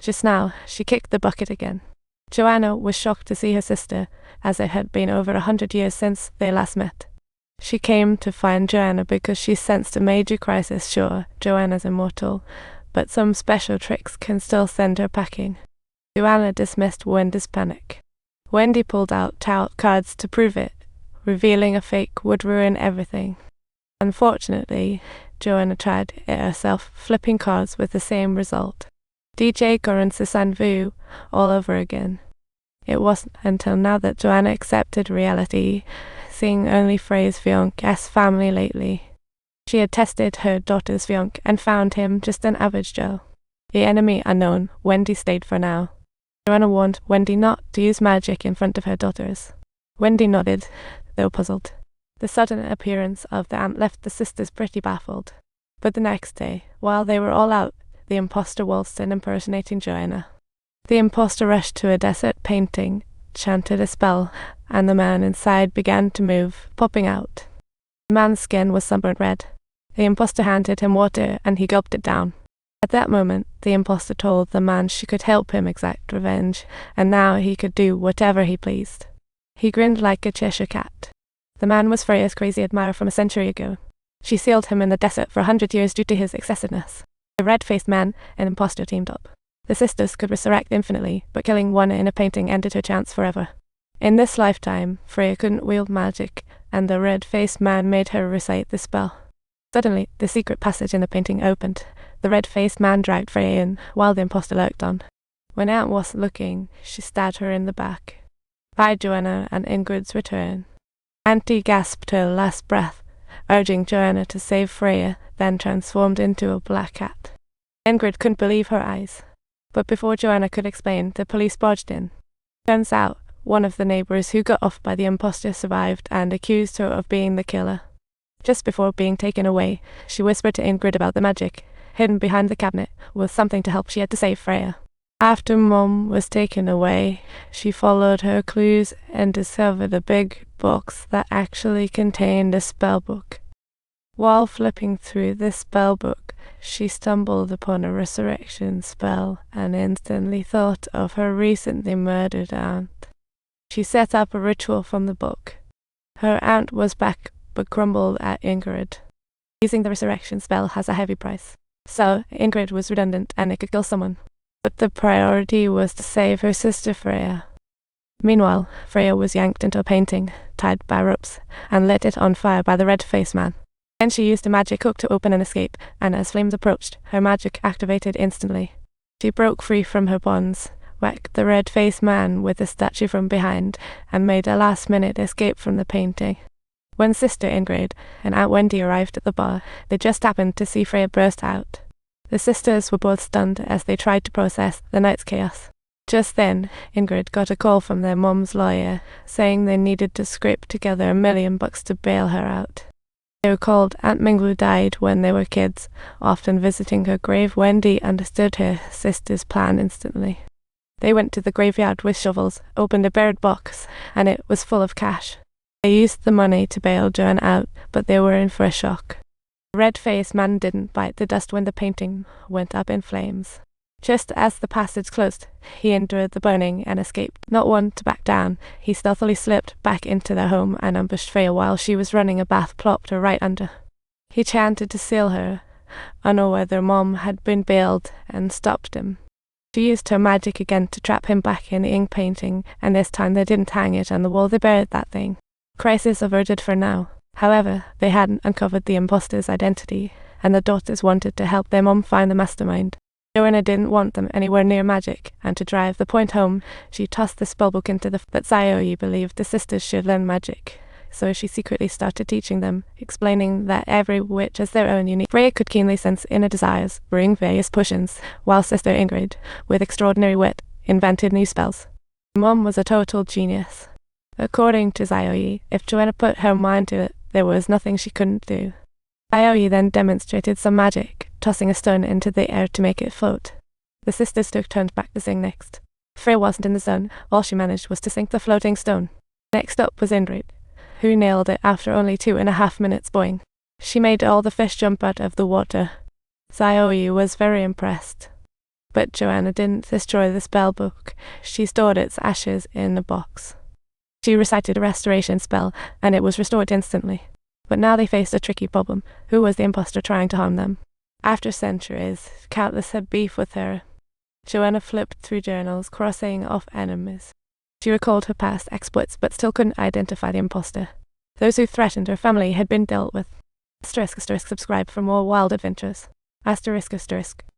Just now, she kicked the bucket again. Joanna was shocked to see her sister, as it had been over 100 years since they last met. She came to find Joanna because she sensed a major crisis. Sure, Joanna's immortal, but some special tricks can still send her packing. Joanna dismissed Wendy's panic. Wendy pulled out tarot cards to prove it. Revealing a fake would ruin everything. Unfortunately, Joanna tried it herself, flipping cards with the same result. DJ Goran Vu all over again. It wasn't until now that Joanna accepted reality, seeing only Freya's fiancé's family lately. She had tested her daughter's fiancé and found him just an average Joe. The enemy unknown, Wendy stayed for now. Joanna warned Wendy not to use magic in front of her daughters. Wendy nodded, though puzzled. The sudden appearance of the ant left the sisters pretty baffled. But the next day, while they were all out, the imposter waltzed in impersonating Joanna. The imposter rushed to a desert painting, chanted a spell, and the man inside began to move, popping out. The man's skin was sunburnt red. The imposter handed him water, and he gulped it down. At that moment, the imposter told the man she could help him exact revenge, and now he could do whatever he pleased. He grinned like a Cheshire cat. The man was Freya's crazy admirer from a century ago. She sealed him in the desert for 100 years due to his excessiveness. The red-faced man and imposter teamed up. The sisters could resurrect infinitely, but killing one in a painting ended her chance forever. In this lifetime, Freya couldn't wield magic, and the red-faced man made her recite the spell. Suddenly, the secret passage in the painting opened. The red-faced man dragged Freya in, while the imposter lurked on. When Aunt wasn't looking, she stabbed her in the back. By Joanna and Ingrid's return. Auntie gasped her last breath, urging Joanna to save Freya, then transformed into a black cat. Ingrid couldn't believe her eyes. But before Joanna could explain, the police barged in. Turns out, one of the neighbours who got off by the imposter survived and accused her of being the killer. Just before being taken away, she whispered to Ingrid about the magic. Hidden behind the cabinet was something to help. She had to save Freya. After Mom was taken away, she followed her clues and discovered a big box that actually contained a spellbook. While flipping through the spellbook, she stumbled upon a resurrection spell and instantly thought of her recently murdered aunt. She set up a ritual from the book. Her aunt was back, but crumbled at Ingrid. Using the resurrection spell has a heavy price. So, Ingrid was redundant and it could kill someone. But the priority was to save her sister Freya. Meanwhile, Freya was yanked into a painting, tied by ropes, and lit it on fire by the red-faced man. Then she used a magic hook to open and escape, and as flames approached, her magic activated instantly. She broke free from her bonds, whacked the red-faced man with the statue from behind, and made a last-minute escape from the painting. When Sister Ingrid and Aunt Wendy arrived at the bar, they just happened to see Freya burst out. The sisters were both stunned as they tried to process the night's chaos. Just then, Ingrid got a call from their mom's lawyer, saying they needed to scrape together $1 million to bail her out. They were called Aunt Minglu died when they were kids, often visiting her grave. Wendy understood her sister's plan instantly. They went to the graveyard with shovels, opened a buried box, and it was full of cash. They used the money to bail Joan out, but they were in for a shock. The red-faced man didn't bite the dust when the painting went up in flames. Just as the passage closed, he endured the burning and escaped. Not one to back down, he stealthily slipped back into their home and ambushed Freya while she was running a bath, plopped her right under. He chanted to seal her, unaware their mom had been bailed, and stopped him. She used her magic again to trap him back in the ink painting, and this time they didn't hang it on the wall, they buried that thing. Crisis averted for now. However, they hadn't uncovered the imposter's identity, and the daughters wanted to help their mom find the mastermind. Joanna didn't want them anywhere near magic, and to drive the point home, she tossed the spellbook into that Saoyi believed the sisters should learn magic. So she secretly started teaching them, explaining that every witch has their own unique. Freya could keenly sense inner desires, brewing various potions, while Sister Ingrid, with extraordinary wit, invented new spells. Mom was a total genius. According to Saoyi, if Joanna put her mind to it, there was nothing she couldn't do. Saoyi then demonstrated some magic, tossing a stone into the air to make it float. The sisters took turns practicing next. Freya wasn't in the zone, all she managed was to sink the floating stone. Next up was Ingrid, who nailed it after only 2.5 minutes boing. She made all the fish jump out of the water. Saoyi was very impressed. But Joanna didn't destroy the spell book. She stored its ashes in a box. She recited a restoration spell, and it was restored instantly. But now they faced a tricky problem. Who was the imposter trying to harm them? After centuries, countless had beef with her. Joanna flipped through journals, crossing off enemies. She recalled her past exploits, but still couldn't identify the imposter. Those who threatened her family had been dealt with. ***, subscribe for more wild adventures. ***.